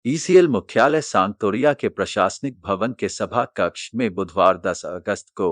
ECL मुख्यालय सांगतोरिया के प्रशासनिक भवन के सभा कक्ष में बुधवार 10 अगस्त को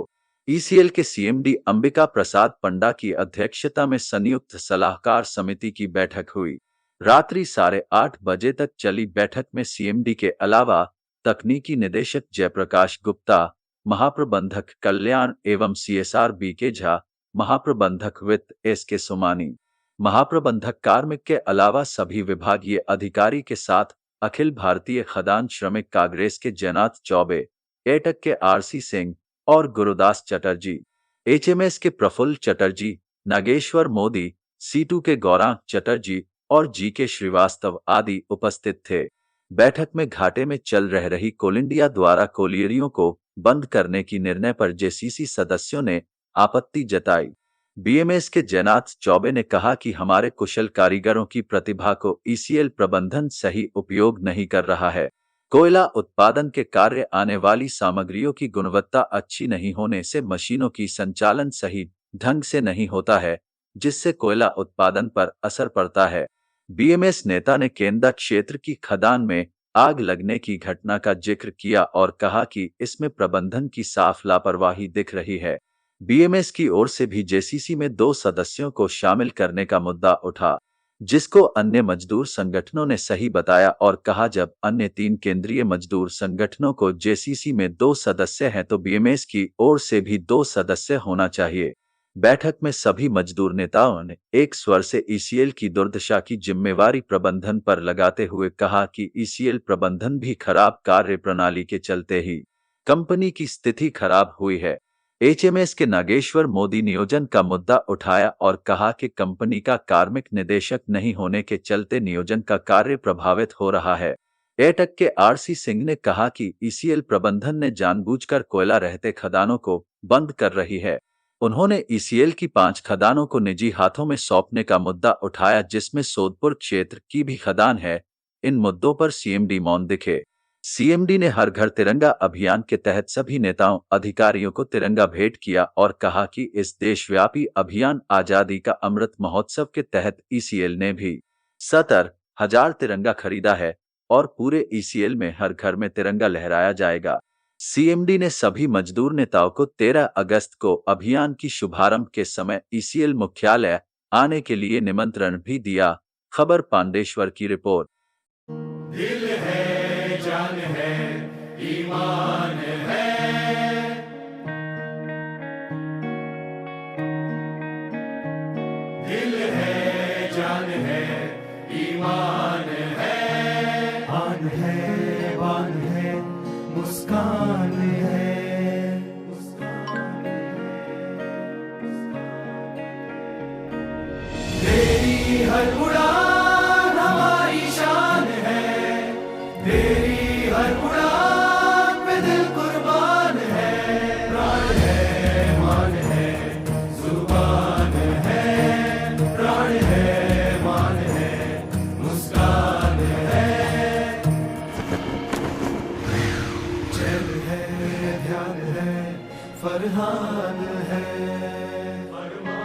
ईसीएल के सीएमडी अंबिका प्रसाद पंडा की अध्यक्षता में संयुक्त सलाहकार समिति की बैठक हुई। रात्रि 8:30 बजे तक चली बैठक में सीएमडी के अलावा तकनीकी निदेशक जयप्रकाश गुप्ता, महाप्रबंधक कल्याण एवं सीएसआर बीके झा, महाप्रबंधक वित्त एसके सोमानी, महाप्रबंधक कार्मिक के अलावा सभी विभागीय अधिकारी के साथ अखिल भारतीय खदान श्रमिक कांग्रेस के जयनाथ चौबे, एटक के आरसी सिंह और गुरुदास चटर्जी, एचएमएस के प्रफुल्ल चटर्जी, नागेश्वर मोदी, सीटू के गौरांग चटर्जी और जीके श्रीवास्तव आदि उपस्थित थे। बैठक में घाटे में चल रही कोल इंडिया द्वारा कोलियरियों को बंद करने की निर्णय पर जेसीसी सदस्यों ने आपत्ति जताई। बीएमएस के जयनाथ चौबे ने कहा कि हमारे कुशल कारीगरों की प्रतिभा को ईसीएल प्रबंधन सही उपयोग नहीं कर रहा है। कोयला उत्पादन के कार्य आने वाली सामग्रियों की गुणवत्ता अच्छी नहीं होने से मशीनों की संचालन सही ढंग से नहीं होता है, जिससे कोयला उत्पादन पर असर पड़ता है। बीएमएस नेता ने केंद्र क्षेत्र की खदान में आग लगने की घटना का जिक्र किया और कहा कि इसमें प्रबंधन की साफ लापरवाही दिख रही है। बीएमएस की ओर से भी जेसीसी में 2 सदस्यों को शामिल करने का मुद्दा उठा, जिसको अन्य मजदूर संगठनों ने सही बताया और कहा जब अन्य 3 केंद्रीय मजदूर संगठनों को जेसीसी में 2 सदस्य हैं तो बीएमएस की ओर से भी 2 सदस्य होना चाहिए। बैठक में सभी मजदूर नेताओं ने एक स्वर से ईसीएल की दुर्दशा की जिम्मेवारी प्रबंधन पर लगाते हुए कहा कि ईसीएल प्रबंधन भी खराब कार्य प्रणाली के चलते ही कंपनी की स्थिति खराब हुई है। एचएमएस के नागेश्वर मोदी नियोजन का मुद्दा उठाया और कहा कि कंपनी का कार्मिक निदेशक नहीं होने के चलते नियोजन का कार्य प्रभावित हो रहा है। एटक के आरसी सिंह ने कहा कि ईसीएल प्रबंधन ने जानबूझकर कोयला रहते खदानों को बंद कर रही है। उन्होंने ईसीएल की 5 खदानों को निजी हाथों में सौंपने का मुद्दा उठाया, जिसमें सोदपुर क्षेत्र की भी खदान है। इन मुद्दों पर सीएमडी मौन दिखे। सीएमडी ने हर घर तिरंगा अभियान के तहत सभी नेताओं अधिकारियों को तिरंगा भेंट किया और कहा कि इस देशव्यापी अभियान आजादी का अमृत महोत्सव के तहत ईसीएल ने भी 70,000 तिरंगा खरीदा है और पूरे ईसीएल में हर घर में तिरंगा लहराया जाएगा। सीएमडी ने सभी मजदूर नेताओं को 13 अगस्त को अभियान की शुभारंभ के समय ईसीएल मुख्यालय आने के लिए निमंत्रण भी दिया। खबर पांडेश्वर की रिपोर्ट। दिल है, जान है, ईमान है, दिल है, जान है, ईमान है, आन है, बान है, मुस्कान है, मुस्कान है, तेरी हर उड़ान हमारी शान है, तेरी हर उड़ान पे दिल कुर्बान है, प्राण है, मान है, जुबान है, प्राण है, मान है, मुस्कान है, चैन है, ध्यान है, फरहान है, फरमान